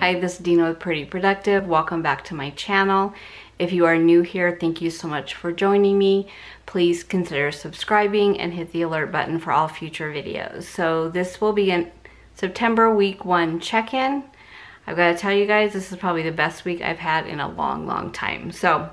Hi, this is Dina with Pretty Productive. Welcome back to my channel. If you are new here, thank you so much for joining me. Please consider subscribing and hit the alert button for all future videos. So this will be in September week 1 check-in. I've got to tell you guys, this is probably the best week I've had in a long time. So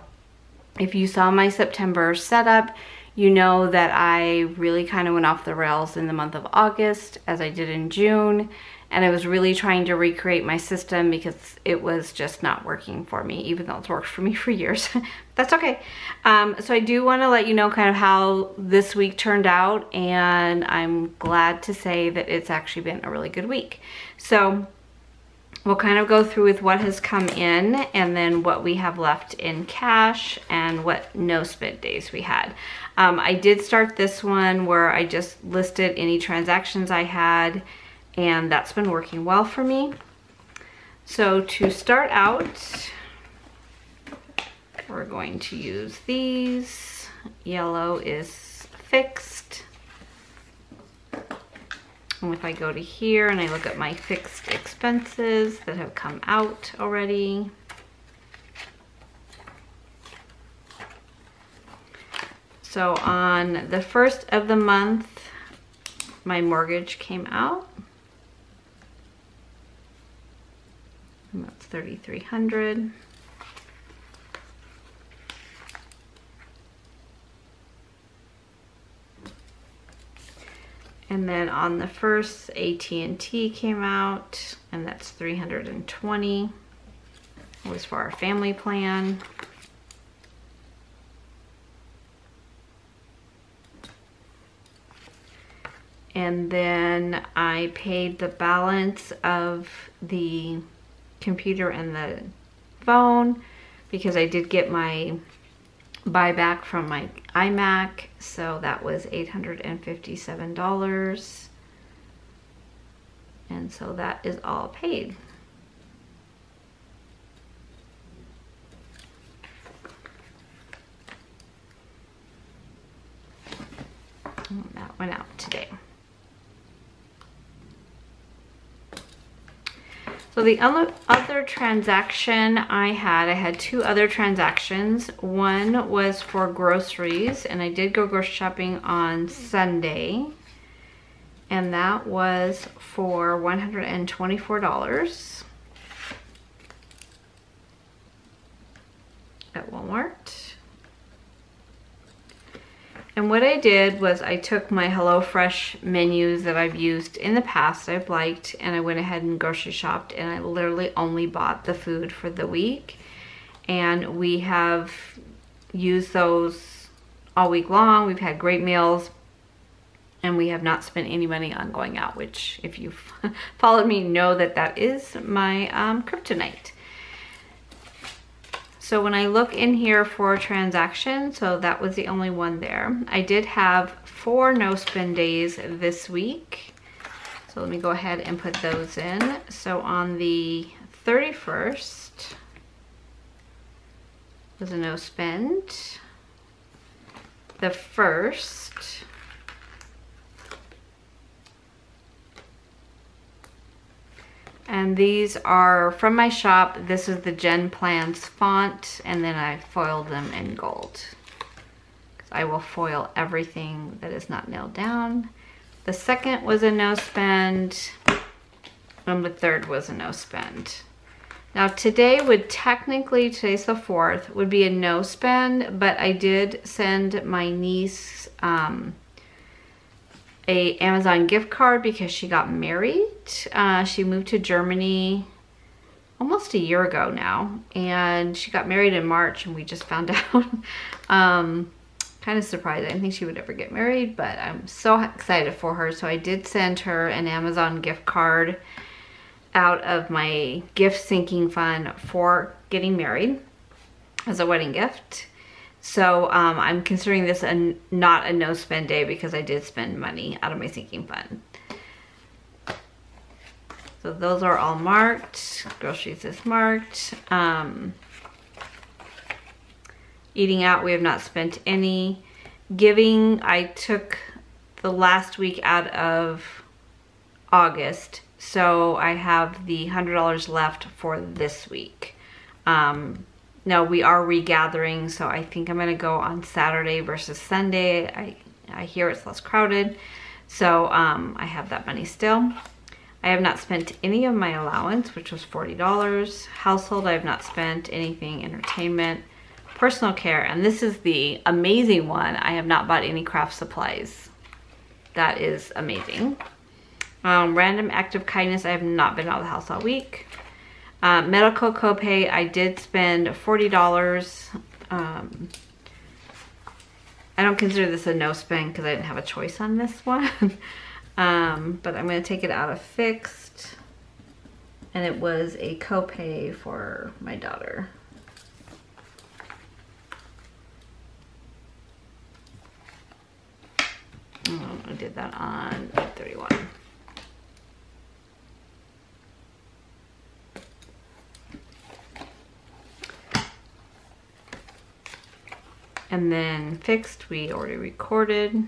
if you saw my September setup, you know that I really kind of went off the rails in the month of August, as I did in June. And I was really trying to recreate my system because it was just not working for me, even though it's worked for me for years. That's okay. So I do want to let you know kind of how this week turned out, and I'm glad to say that it's actually been a really good week. So we'll kind of go through with what has come in and then what we have left in cash and what no spend days we had. I did start this one where I just listed any transactions I had, and that's been working well for me. So to start out, we're going to use these. Yellow is fixed. And if I go to here and I look at my fixed expenses that have come out already, so on the 1st of the month, my mortgage came out. And that's $3,300. And then on the 1st, AT&T came out, and that's $320. It was for our family plan. And then I paid the balance of the computer and the phone because I did get my buyback from my iMac, so that was $857, and so that is all paid. That went out today. So the other transaction I had 2 other transactions. One was for groceries, and I did go grocery shopping on Sunday, and that was for $124 at Walmart. And what I did was I took my HelloFresh menus that I've used in the past, I've liked, and I went ahead and grocery shopped, and I literally only bought the food for the week. And we have used those all week long. We've had great meals, and we have not spent any money on going out, which if you've followed me know that that is my kryptonite. So when I look in here for transactions, so that was the only one there. I did have 4 no spend days this week. So let me go ahead and put those in. So on the 31st was a no spend. The 1st, and these are from my shop. This is the Jen Plans font, and then I foiled them in gold. I will foil everything that is not nailed down. The 2nd was a no spend, and the 3rd was a no spend. Now today would technically, today's the 4th, would be a no spend, but I did send my niece a Amazon gift card because she got married. She moved to Germany almost a year ago now, and she got married in March, and we just found out. Kind of surprised. I didn't think she would ever get married, but I'm so excited for her. So I did send her an Amazon gift card out of my gift sinking fund for getting married as a wedding gift. So I'm considering this not a no spend day because I did spend money out of my sinking fund. So those are all marked. Groceries is marked. Eating out, we have not spent any. Giving, I took the last week out of August. So I have the $100 left for this week. Now we are regathering, so I think I'm gonna go on Saturday versus Sunday. I hear it's less crowded. So I have that money still. I have not spent any of my allowance, which was $40. Household, I have not spent anything. Entertainment, personal care, and this is the amazing one. I have not bought any craft supplies. That is amazing. Random act of kindness, I have not been out of the house all week. Medical copay, I did spend $40. I don't consider this a no spend because I didn't have a choice on this one. But I'm going to take it out of fixed. And it was a copay for my daughter. I did that on 31. And then fixed, we already recorded.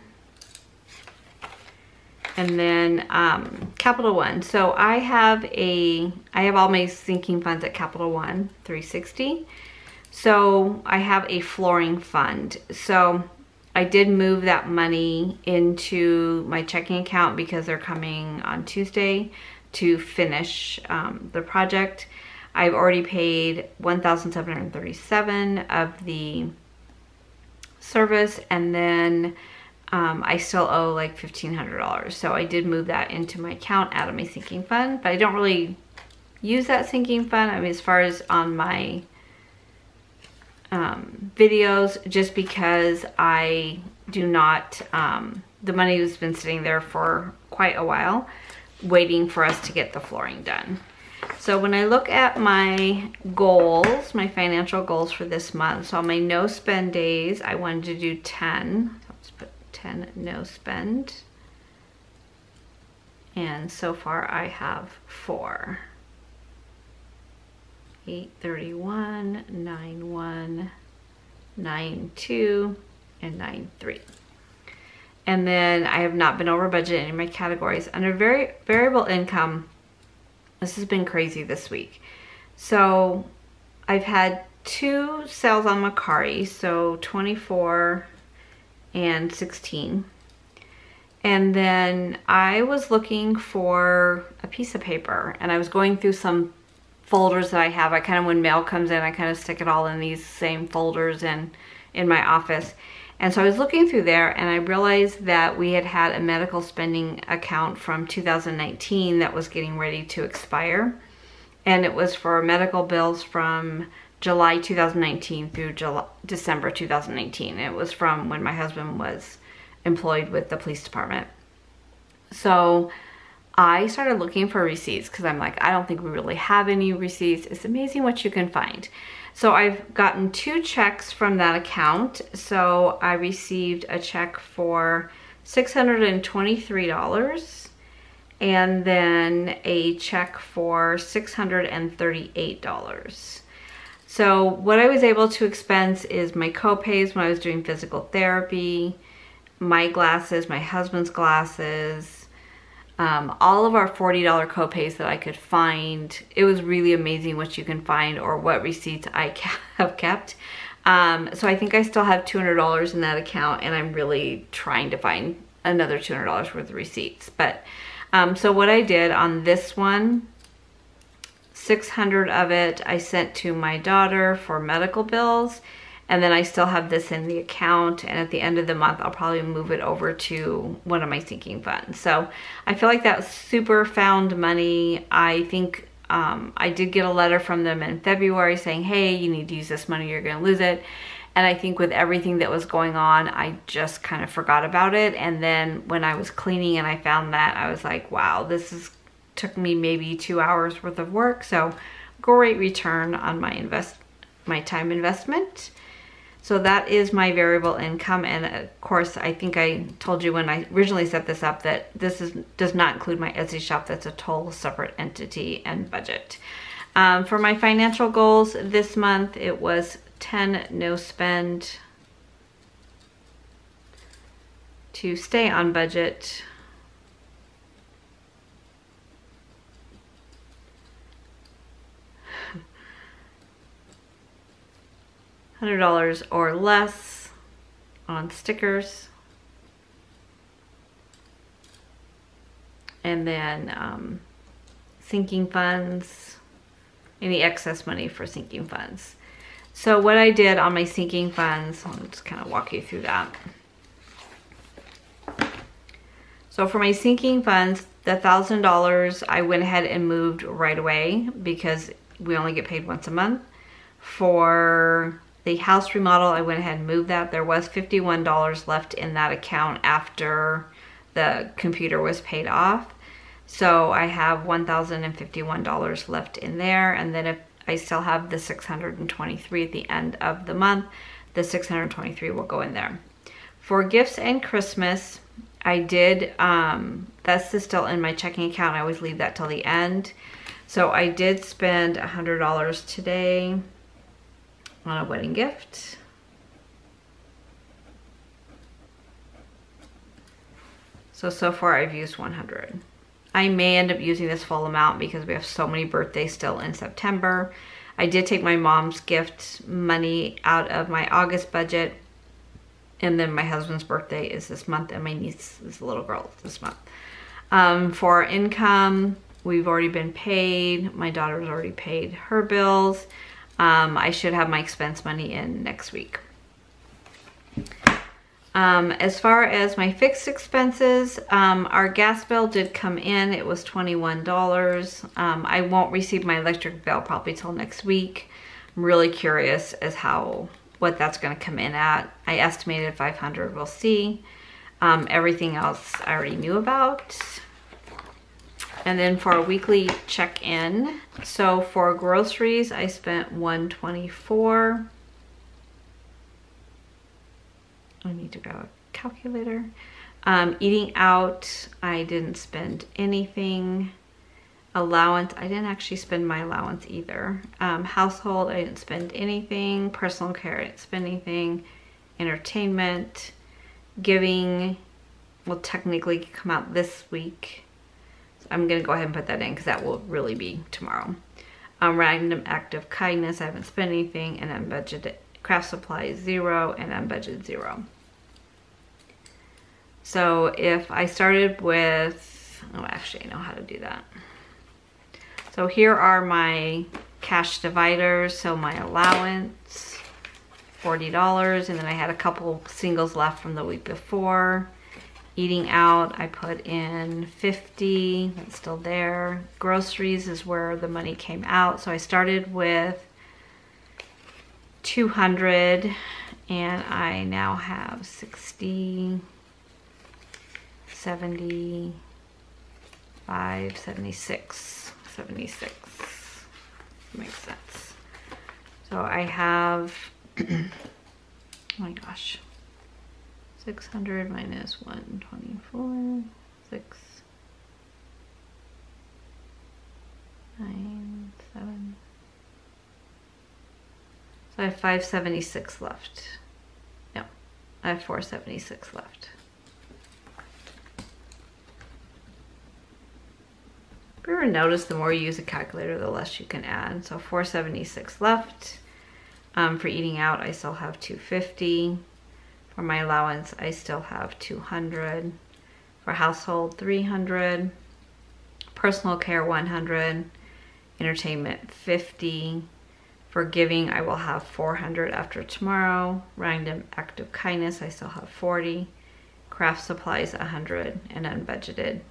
And then Capital One. So I have all my sinking funds at Capital One 360. So I have a flooring fund. So I did move that money into my checking account because they're coming on Tuesday to finish the project. I've already paid $1,737 of the service, and then I still owe like $1,500. So I did move that into my account out of my sinking fund, but I don't really use that sinking fund. I mean, as far as on my videos, just because I do not, the money has been sitting there for quite a while, waiting for us to get the flooring done. So when I look at my goals, my financial goals for this month, so on my no spend days, I wanted to do 10. So let's put 10 no spend. And so far I have 4. 831, 91, 92, and 93. And then I have not been over budget in any of my categories. Under variable income, this has been crazy this week. So I've had 2 sales on Mercari, so 24 and 16. And then I was looking for a piece of paper, and I was going through some folders that I have. I kind of, when mail comes in, I kind of stick it all in these same folders in my office. And so I was looking through there, and I realized that we had a medical spending account from 2019 that was getting ready to expire. And it was for medical bills from July 2019 through December 2019. It was from when my husband was employed with the police department. So I started looking for receipts because I'm like, I don't think we really have any receipts. It's amazing what you can find. So I've gotten 2 checks from that account. So I received a check for $623 and then a check for $638. So what I was able to expense is my co-pays when I was doing physical therapy, my glasses, my husband's glasses, all of our $40 co-pays that I could find. It was really amazing what you can find, or what receipts I have kept. So I think I still have $200 in that account, and I'm really trying to find another $200 worth of receipts. But so what I did on this one, 600 of it I sent to my daughter for medical bills, and then I still have this in the account, and at the end of the month I'll probably move it over to one of my sinking funds. So I feel like that's super found money. I think I did get a letter from them in February saying, hey, you need to use this money, you're gonna lose it. And I think with everything that was going on, I just kind of forgot about it. And then when I was cleaning and I found that, I was like, wow, this took me maybe 2 hours worth of work. So great return on my time investment. So that is my variable income. And of course, I think I told you when I originally set this up that this does not include my Etsy shop. That's a total separate entity and budget. For my financial goals this month, it was 10 no spend to stay on budget. $100 or less on stickers. And then sinking funds, any excess money for sinking funds. So what I did on my sinking funds, I'll just kind of walk you through that. So for my sinking funds, the $1,000 I went ahead and moved right away because we only get paid once a month. For the house remodel, I went ahead and moved that. There was $51 left in that account after the computer was paid off. So I have $1,051 left in there. And then if I still have the $623 at the end of the month, the $623 will go in there. For gifts and Christmas, I did, that's still in my checking account. I always leave that till the end. So I did spend $100 today on a wedding gift. So far I've used $100. I may end up using this full amount because we have so many birthdays still in September. I did take my mom's gift money out of my August budget. And then my husband's birthday is this month and my niece is a little girl this month. For income, we've already been paid. My daughter's already paid her bills. I should have my expense money in next week. As far as my fixed expenses, our gas bill did come in. It was $21. I won't receive my electric bill probably till next week. I'm really curious as what that's going to come in at. I estimated 500. We'll see. Everything else I already knew about. And then for a weekly check-in, so for groceries, I spent $124. I need to grab a calculator. Eating out, I didn't spend anything. Allowance, I didn't actually spend my allowance either. Household, I didn't spend anything. Personal care, I didn't spend anything. Entertainment, giving will technically come out this week. So I'm gonna go ahead and put that in because that will really be tomorrow. Random act of kindness, I haven't spent anything, and unbudgeted craft supplies, 0, and unbudgeted 0. So if I started with, oh, actually I know how to do that. So here are my cash dividers. So my allowance, $40, and then I had a couple singles left from the week before. Eating out, I put in 50, that's still there. Groceries is where the money came out. So I started with 200 and I now have 60, 75, 76. Makes sense. So I have, oh my gosh, 600 minus 124, 6, 9, 7. So I have 576 left. No, I have 476 left. If you ever notice, the more you use a calculator, the less you can add. So 476 left. For eating out, I still have 250. For my allowance, I still have 200. For household, 300. Personal care, 100. Entertainment, 50. For giving, I will have 400 after tomorrow. Random act of kindness, I still have 40. Craft supplies, 100. And unbudgeted,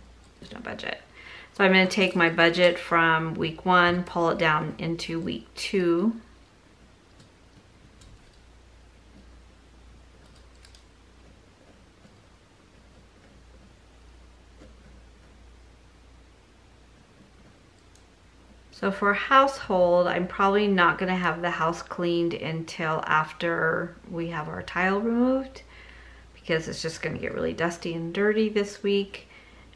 there's no budget. So I'm going to take my budget from week 1, pull it down into week 2. So for household, I'm probably not going to have the house cleaned until after we have our tile removed because it's just going to get really dusty and dirty this week.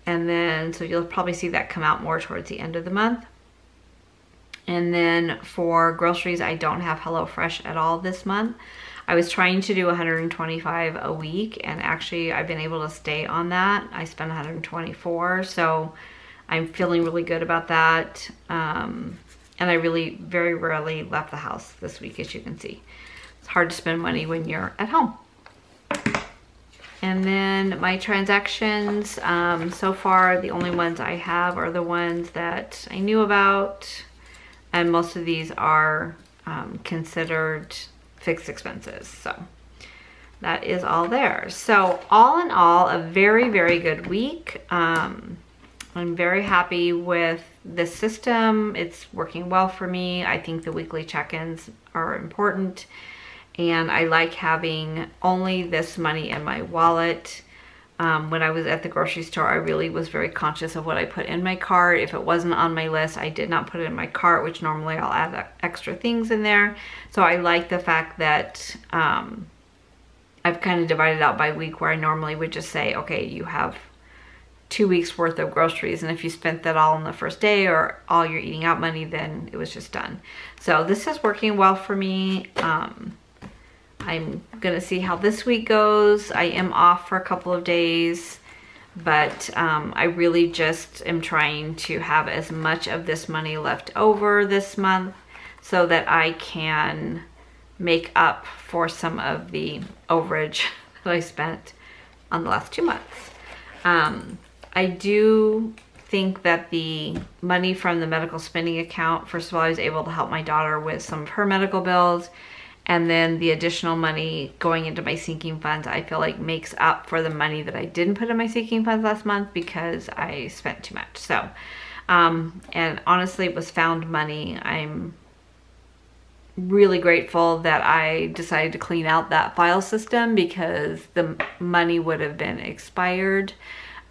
And then, so you'll probably see that come out more towards the end of the month. And then for groceries, I don't have HelloFresh at all this month. I was trying to do 125 a week, and actually I've been able to stay on that. I spent 124, so I'm feeling really good about that. And I really very rarely left the house this week, as you can see. So hard to spend money when you're at home. And then my transactions, so far the only ones I have are the ones that I knew about, and most of these are considered fixed expenses. So that is all there. So all in all, a very, very good week. I'm very happy with this system. It's working well for me. I think the weekly check-ins are important, and I like having only this money in my wallet. When I was at the grocery store, I really was very conscious of what I put in my cart. If it wasn't on my list, I did not put it in my cart, which normally I'll add extra things in there. So I like the fact that I've kind of divided out by week, where I normally would just say, okay, you have 2 weeks worth of groceries, and if you spent that all on the first day or all your eating out money, then it was just done. So this is working well for me. I'm gonna see how this week goes. I am off for a couple of days, but I really just am trying to have as much of this money left over this month so that I can make up for some of the overage that I spent on the last 2 months. I do think that the money from the medical spending account, first of all, I was able to help my daughter with some of her medical bills, and then the additional money going into my sinking funds, I feel like makes up for the money that I didn't put in my sinking funds last month because I spent too much. So, and honestly, it was found money. I'm really grateful that I decided to clean out that file system, because the money would have been expired,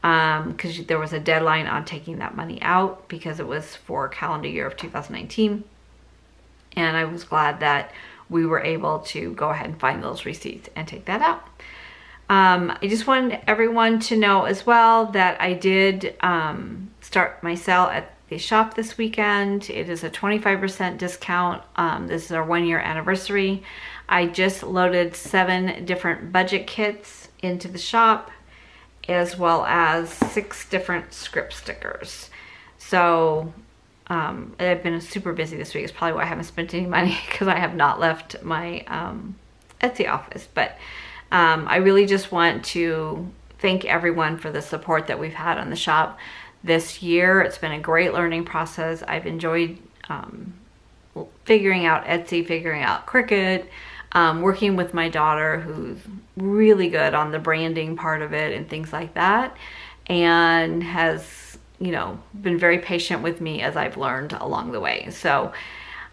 because there was a deadline on taking that money out, because it was for calendar year of 2019. And I was glad that we were able to go ahead and find those receipts and take that out. I just wanted everyone to know as well that I did start my sale at the shop this weekend. It is a 25% discount. This is our 1-year anniversary. I just loaded 7 different budget kits into the shop, as well as 6 different script stickers. So I've been super busy this week. It's probably why I haven't spent any money, because I have not left my Etsy office. But I really just want to thank everyone for the support that we've had on the shop this year. It's been a great learning process. I've enjoyed figuring out Etsy, figuring out Cricut, working with my daughter, who's really good on the branding part of it and things like that, and has, you know, been very patient with me as I've learned along the way. So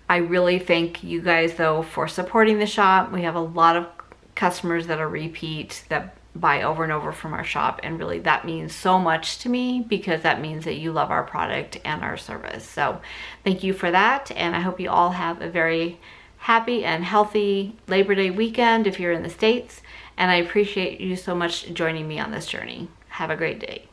I really thank you guys though for supporting the shop. We have a lot of customers that are repeat, that buy over and over from our shop, and really that means so much to me, because that means that you love our product and our service. So thank you for that, and I hope you all have a very happy and healthy Labor Day weekend if you're in the States, and I appreciate you so much joining me on this journey. Have a great day.